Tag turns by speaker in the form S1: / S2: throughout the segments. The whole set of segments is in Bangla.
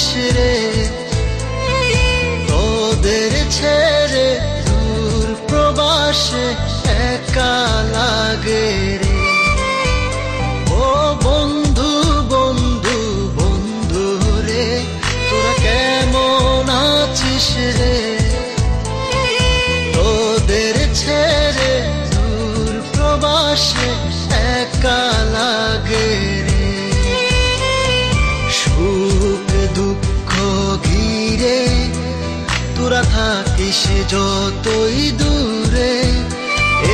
S1: আছিস রে, তোদের ছেড়ে দূর প্রবাসে একা লাগে রে। ও বন্ধু বন্ধু বন্ধু রে, তোরা কেমন আছিস রে, তোদের ছেড়ে দূর প্রবাসে একা লাগে রে। সুখ দুঃখ ঘিরে তোরা থাকিস যতই দূরে,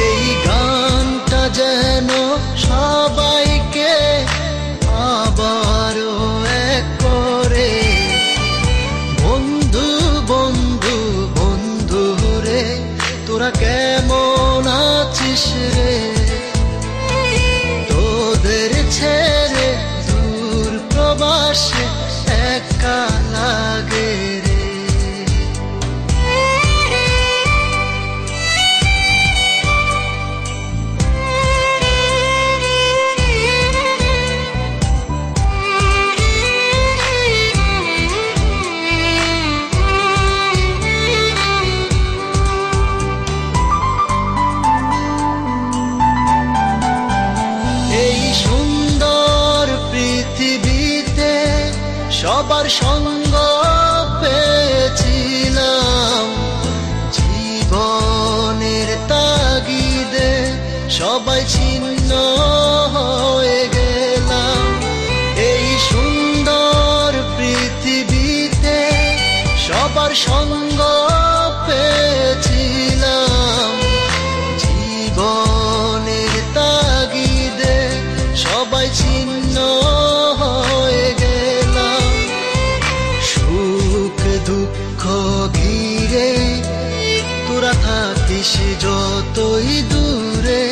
S1: এই গানটা যেন সবাইকে আবারও এক করে। বন্ধু বন্ধু বন্ধু রে, তোরা কেমন আছিস রে, তোদের ছেড়ে দূর প্রবাসে একা লাগে রে। সবার সঙ্গ পেয়েছিলাম, জীবনের তাগিদে সবাই ছিন্ন হয়ে গেলাম। এই সুন্দর পৃথিবীতে সবার সঙ্গ পেয়েছিলাম, জীবনের তাগিদে সবাই ছিন্ন হয়ে গেলাম। সুখ দুঃখ ঘিরে তোরা থাকিস যতই দূরে,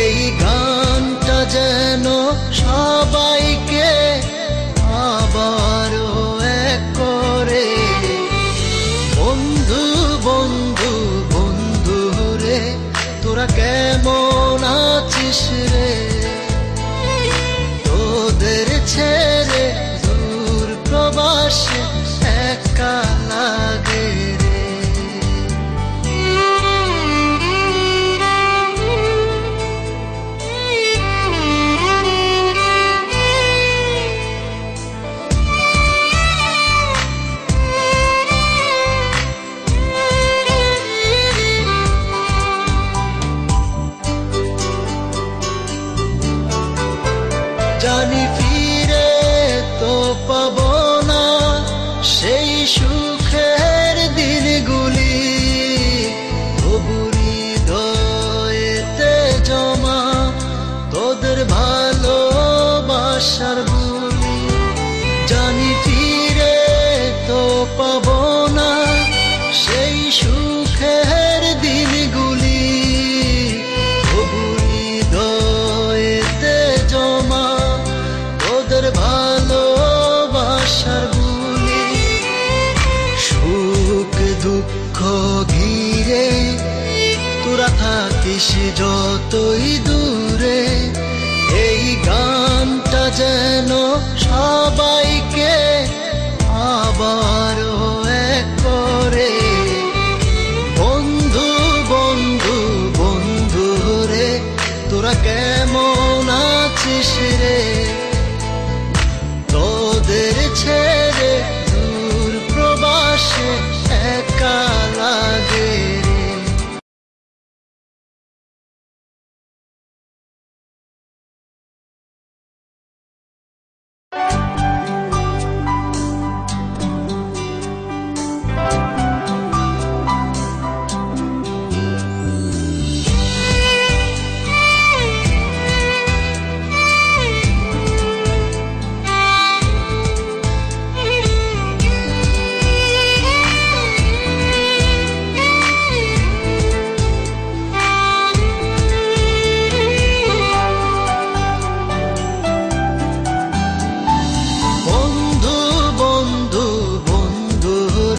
S1: এই গানটা যেন সবাইকে আবারও এক করে। বন্ধু বন্ধু বন্ধু রে, তোরা কেমন আছিস রে, তোদের ছেড়ে দূর প্রবাসে একা লাগে রে। জানি ফিরে তো পাবো না সেই সুখের দিনগুলি, তবু হৃদয়েতে জমা তোদের ভালোবাসার বুলি। জানি ফিরে তো পাবো না সেই সুখের দিনগুলি, তবু হৃদয়েতে জমা তোদের ভালোবাসার বুলি। সুখ দুঃখ ঘিরে তোরা থাকিস যতই দূরে, এই গানটা যেন সবাইকে আবারও